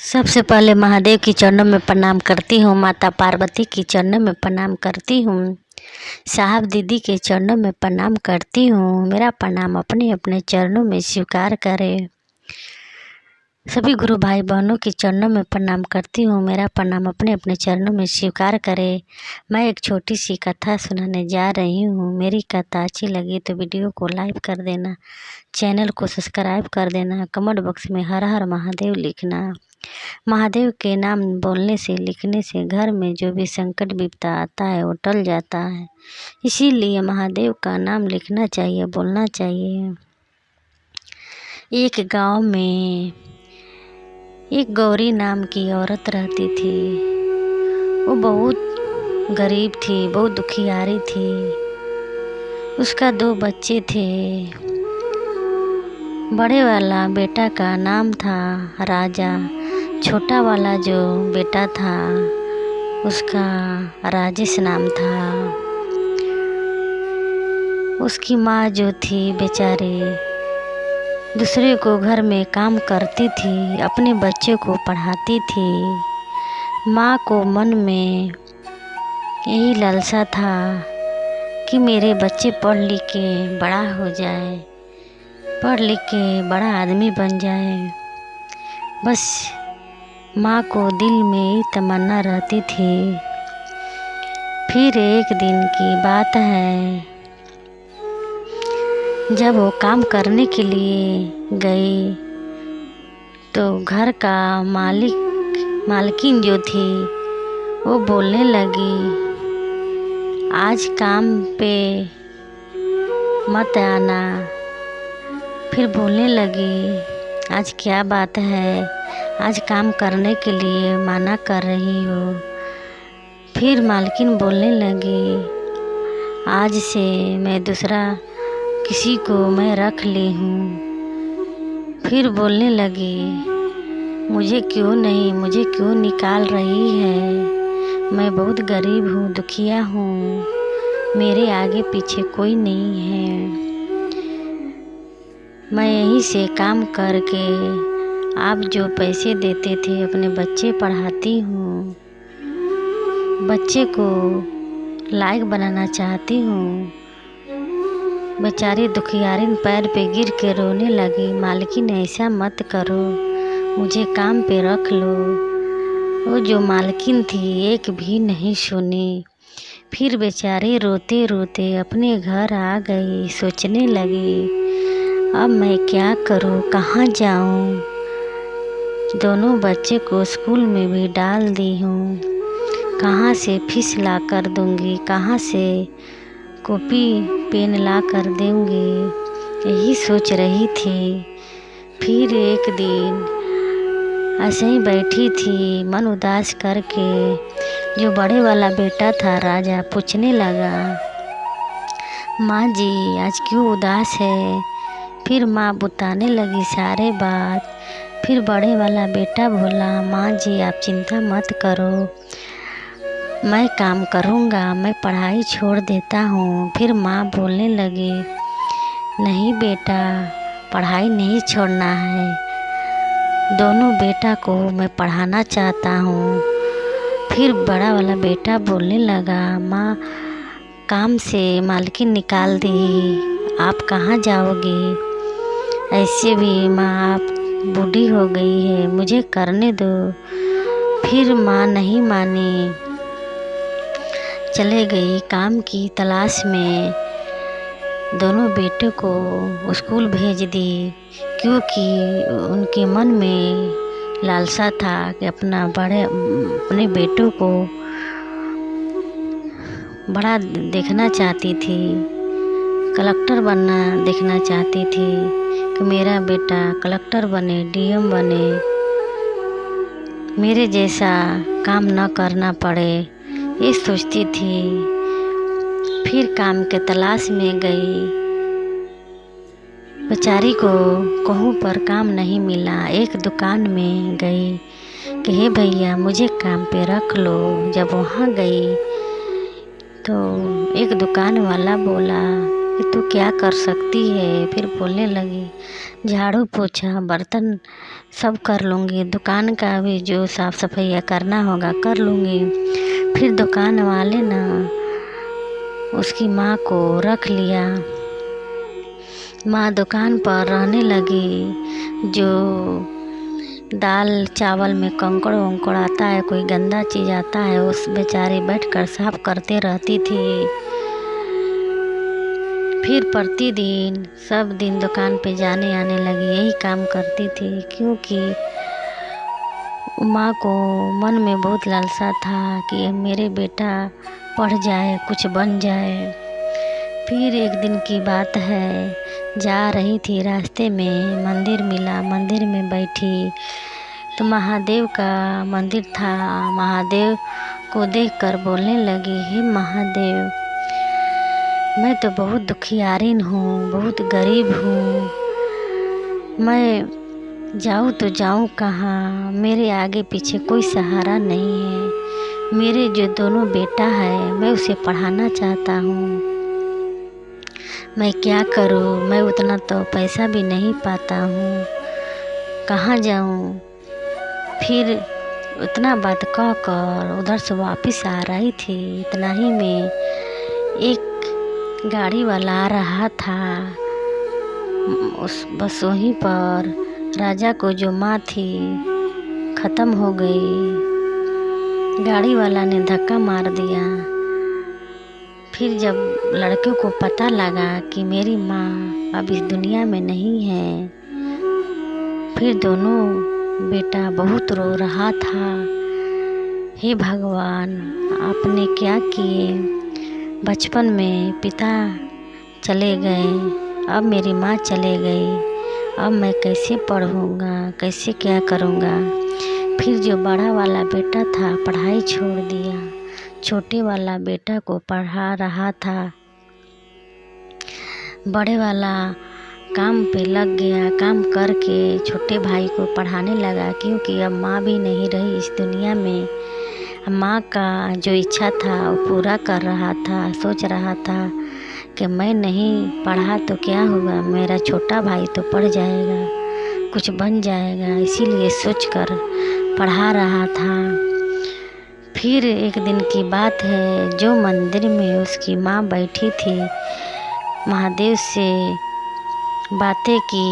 सबसे पहले महादेव की चरणों में प्रणाम करती हूँ, माता पार्वती की चरणों में प्रणाम करती हूँ, साहब दीदी के चरणों में प्रणाम करती हूँ। मेरा प्रणाम अपने अपने चरणों में स्वीकार करें। सभी गुरु भाई बहनों के चरणों में प्रणाम करती हूँ, मेरा प्रणाम अपने अपने चरणों में स्वीकार करें। मैं एक छोटी सी कथा सुनाने जा रही हूँ। मेरी कथा अच्छी लगी तो वीडियो को लाइक कर देना, चैनल को सब्सक्राइब कर देना, कमेंट बॉक्स में हर हर महादेव लिखना। महादेव के नाम बोलने से, लिखने से घर में जो भी संकट विपदा आता है वो टल जाता है। इसीलिए महादेव का नाम लिखना चाहिए, बोलना चाहिए। एक गांव में एक गौरी नाम की औरत रहती थी। वो बहुत गरीब थी, बहुत दुखियारी थी। उसका 2 बच्चे थे। बड़े वाला बेटा का नाम था राजा, छोटा वाला जो बेटा था उसका राजेश नाम था। उसकी माँ जो थी बेचारी दूसरे को घर में काम करती थी, अपने बच्चे को पढ़ाती थी। माँ को मन में यही लालसा था कि मेरे बच्चे पढ़ लिख के बड़ा हो जाए, पढ़ लिख के बड़ा आदमी बन जाए। बस माँ को दिल में तमन्ना रहती थी। फिर एक दिन की बात है, जब वो काम करने के लिए गई तो घर का मालकिन जो थी वो बोलने लगी, आज काम पे मत आना। फिर बोलने लगी, आज क्या बात है, आज काम करने के लिए मना कर रही हो। फिर मालकिन बोलने लगी, आज से मैं दूसरा किसी को मैं रख ली हूँ। फिर बोलने लगी, मुझे क्यों निकाल रही है, मैं बहुत गरीब हूँ, दुखिया हूँ, मेरे आगे पीछे कोई नहीं है। मैं यहीं से काम करके आप जो पैसे देते थे अपने बच्चे पढ़ाती हूँ, बच्चे को लायक बनाना चाहती हूँ। बेचारी दुखियारिन पैर पे गिर के रोने लगी, मालकिन ऐसा मत करो, मुझे काम पे रख लो। वो जो मालकिन थी एक भी नहीं सुनी। फिर बेचारी रोते रोते अपने घर आ गई। सोचने लगी, अब मैं क्या करूं, कहाँ जाऊं। दोनों बच्चे को स्कूल में भी डाल दी हूँ, कहाँ से फीस ला कर दूंगी, कहाँ से कॉपी पेन ला कर दूंगी, यही सोच रही थी। फिर एक दिन ऐसे ही बैठी थी मन उदास करके। जो बड़े वाला बेटा था राजा पूछने लगा, माँ जी आज क्यों उदास है। फिर माँ बताने लगी सारे बात। फिर बड़े वाला बेटा बोला, माँ जी आप चिंता मत करो, मैं काम करूँगा, मैं पढ़ाई छोड़ देता हूँ। फिर माँ बोलने लगी, नहीं बेटा पढ़ाई नहीं छोड़ना है, दोनों बेटा को मैं पढ़ाना चाहता हूँ। फिर बड़ा वाला बेटा बोलने लगा, माँ काम से मालकिन निकाल दी, आप कहाँ जाओगी, ऐसे भी माँ आप बूढ़ी हो गई है, मुझे करने दो। फिर माँ नहीं मानी, चले गई काम की तलाश में। दोनों बेटों को स्कूल भेज दी, क्योंकि उनके मन में लालसा था कि अपने बेटों को बड़ा देखना चाहती थी, कलेक्टर बनना देखना चाहती थी कि मेरा बेटा कलेक्टर बने, डीएम बने, मेरे जैसा काम न करना पड़े, ये सोचती थी। फिर काम के तलाश में गई। बेचारी को कहीं पर काम नहीं मिला। एक दुकान में गई कि हे भैया मुझे काम पे रख लो। जब वहाँ गई तो एक दुकान वाला बोला, कि तू क्या कर सकती है। फिर बोलने लगी, झाड़ू पोछा बर्तन सब कर लूँगी, दुकान का भी जो साफ़ सफाई करना होगा कर लूँगी। फिर दुकान वाले ना उसकी माँ को रख लिया। माँ दुकान पर रहने लगी। जो दाल चावल में कंकड़ वंकड़ आता है, कोई गंदा चीज़ आता है, उस बेचारी बैठकर साफ करते रहती थी। फिर प्रतिदिन सब दिन दुकान पे जाने आने लगी, यही काम करती थी, क्योंकि माँ को मन में बहुत लालसा था कि मेरे बेटा पढ़ जाए, कुछ बन जाए। फिर एक दिन की बात है, जा रही थी, रास्ते में मंदिर मिला, मंदिर में बैठी तो महादेव का मंदिर था। महादेव को देखकर बोलने लगी, हे महादेव, मैं तो बहुत दुखियारिन हूँ, बहुत गरीब हूँ, मैं जाऊँ तो जाऊँ कहाँ, मेरे आगे पीछे कोई सहारा नहीं है। मेरे जो दोनों बेटा है मैं उसे पढ़ाना चाहता हूँ, मैं क्या करूँ, मैं उतना तो पैसा भी नहीं पाता हूँ, कहाँ जाऊँ। फिर उतना बात कह कर उधर से वापस आ रही थी, इतना ही में एक गाड़ी वाला आ रहा था। बस वहीं पर राजा को जो माँ थी ख़त्म हो गई। गाड़ी वाला ने धक्का मार दिया। फिर जब लड़के को पता लगा कि मेरी माँ अब इस दुनिया में नहीं है, फिर दोनों बेटा बहुत रो रहा था। हे भगवान, आपने क्या किए। बचपन में पिता चले गए, अब मेरी माँ चले गई, अब मैं कैसे पढ़ूँगा, कैसे क्या करूँगा। फिर जो बड़ा वाला बेटा था पढ़ाई छोड़ दिया, छोटे वाला बेटा को पढ़ा रहा था। बड़े वाला काम पे लग गया, काम करके छोटे भाई को पढ़ाने लगा, क्योंकि अब माँ भी नहीं रही इस दुनिया में। माँ का जो इच्छा था वो पूरा कर रहा था, सोच रहा था कि मैं नहीं पढ़ा तो क्या होगा, मेरा छोटा भाई तो पढ़ जाएगा, कुछ बन जाएगा, इसीलिए सोचकर पढ़ा रहा था। फिर एक दिन की बात है, जो मंदिर में उसकी माँ बैठी थी, महादेव से बातें की,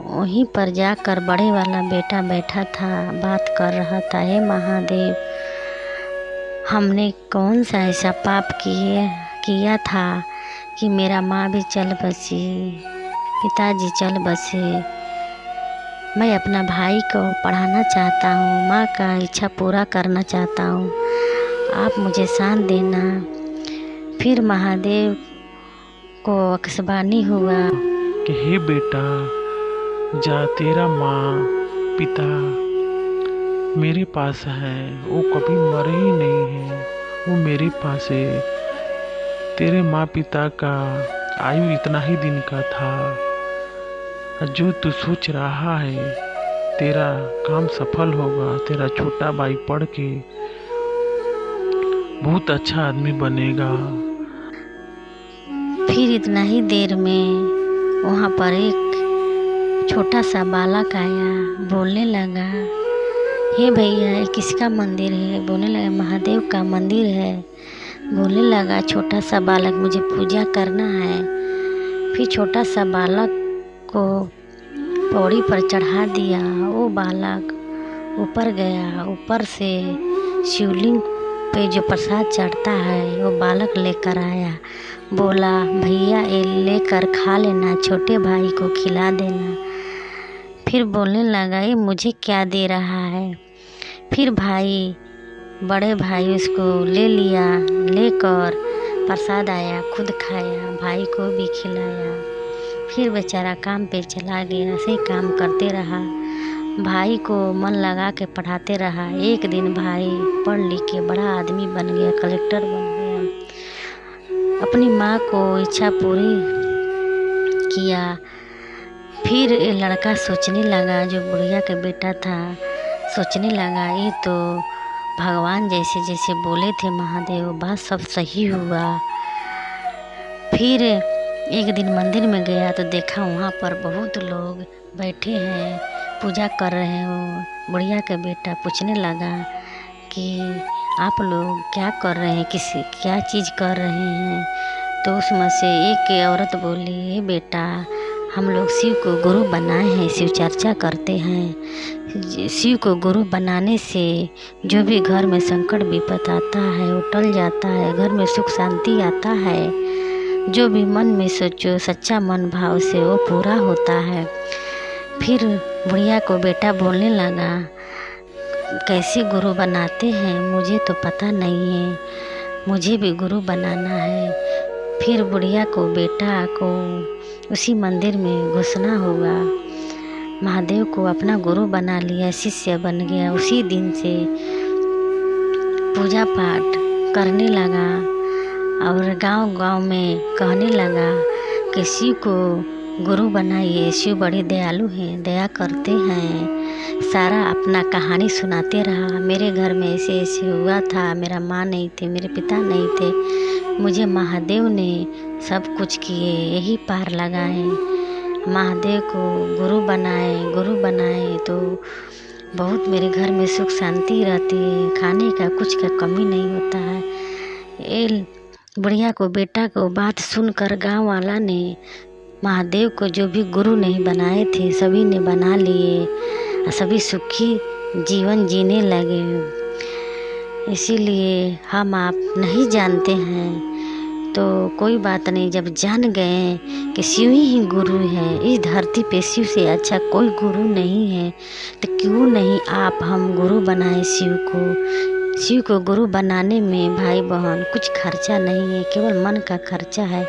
वहीं पर जाकर बड़े वाला बेटा बैठा था, बात कर रहा था, हे महादेव, हमने कौन सा ऐसा पाप किया था कि मेरा माँ भी चल बसी, पिताजी चल बसे। मैं अपना भाई को पढ़ाना चाहता हूँ, माँ का इच्छा पूरा करना चाहता हूँ, आप मुझे शांत देना। फिर महादेव को अकसबानी हुआ कि हे बेटा, जा, तेरा माँ पिता मेरे पास है, वो कभी मरे ही नहीं है, वो मेरे पास है। तेरे माँ पिता का आयु इतना ही दिन का था। जो तू सोच रहा है तेरा काम सफल होगा, तेरा छोटा भाई पढ़ के बहुत अच्छा आदमी बनेगा। फिर इतना ही देर में वहाँ पर एक छोटा सा बालक आया, बोलने लगा, हे भैया, ये किसका मंदिर है। बोलने लगा, महादेव का मंदिर है। बोलने लगा छोटा सा बालक, मुझे पूजा करना है। फिर छोटा सा बालक को पौड़ी पर चढ़ा दिया। वो बालक ऊपर गया, ऊपर से शिवलिंग पे जो प्रसाद चढ़ता है वो बालक लेकर आया। बोला, भैया ये लेकर खा लेना, छोटे भाई को खिला देना। फिर बोलने लगा, ये मुझे क्या दे रहा है। फिर बड़े भाई उसको ले लिया, लेकर प्रसाद आया, खुद खाया, भाई को भी खिलाया। फिर बेचारा काम पे चला गया, ऐसे ही काम करते रहा, भाई को मन लगा के पढ़ाते रहा। एक दिन भाई पढ़ लिख के बड़ा आदमी बन गया, कलेक्टर बन गया, अपनी माँ को इच्छा पूरी किया। फिर ये लड़का सोचने लगा, जो बुढ़िया का बेटा था, सोचने लगा ये तो भगवान जैसे जैसे बोले थे महादेव, बात सब सही हुआ। फिर एक दिन मंदिर में गया तो देखा वहाँ पर बहुत लोग बैठे हैं, पूजा कर रहे हो। बुढ़िया का बेटा पूछने लगा कि आप लोग क्या कर रहे हैं, क्या चीज़ कर रहे हैं। तो उसमें से एक औरत बोली, बेटा हम लोग शिव को गुरु बनाए हैं, शिव चर्चा करते हैं। शिव को गुरु बनाने से जो भी घर में संकट विपत आता है वो टल जाता है, घर में सुख शांति आता है। जो भी मन में सोचो सच्चा मन भाव से वो पूरा होता है। फिर बुढ़िया को बेटा बोलने लगा, कैसे गुरु बनाते हैं मुझे तो पता नहीं है, मुझे भी गुरु बनाना है। फिर बुढ़िया को बेटा को उसी मंदिर में घुसना होगा। महादेव को अपना गुरु बना लिया, शिष्य बन गया। उसी दिन से पूजा पाठ करने लगा और गांव-गांव में कहने लगा कि शिव को गुरु बनाइए, शिव बड़े दयालु हैं, दया करते हैं। सारा अपना कहानी सुनाते रहा, मेरे घर में ऐसे ऐसे हुआ था, मेरा माँ नहीं थे, मेरे पिता नहीं थे, मुझे महादेव ने सब कुछ किए, यही पार लगाए। महादेव को गुरु बनाए तो बहुत मेरे घर में सुख शांति रहती है, खाने का कुछ का कमी नहीं होता है। ये बुढ़िया को बेटा को बात सुनकर गांव वाला ने महादेव को जो भी गुरु नहीं बनाए थे सभी ने बना लिए और सभी सुखी जीवन जीने लगे। इसीलिए हम आप नहीं जानते हैं तो कोई बात नहीं, जब जान गए कि शिव ही गुरु है, इस धरती पे शिव से अच्छा कोई गुरु नहीं है, तो क्यों नहीं आप हम गुरु बनाए शिव को। शिव को गुरु बनाने में भाई बहन कुछ खर्चा नहीं है, केवल मन का खर्चा है।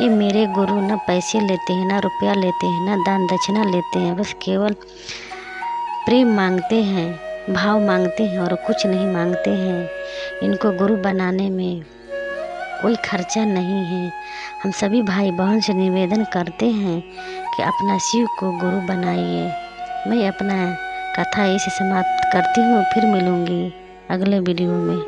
ये मेरे गुरु ना पैसे लेते हैं, ना रुपया लेते हैं, ना दान दक्षिणा लेते हैं, बस केवल प्रेम मांगते हैं, भाव मांगते हैं और कुछ नहीं मांगते हैं। इनको गुरु बनाने में कोई खर्चा नहीं है। हम सभी भाई बहन से निवेदन करते हैं कि अपना शिव को गुरु बनाइए। मैं अपना कथा इसे समाप्त करती हूँ, फिर मिलूँगी अगले वीडियो में।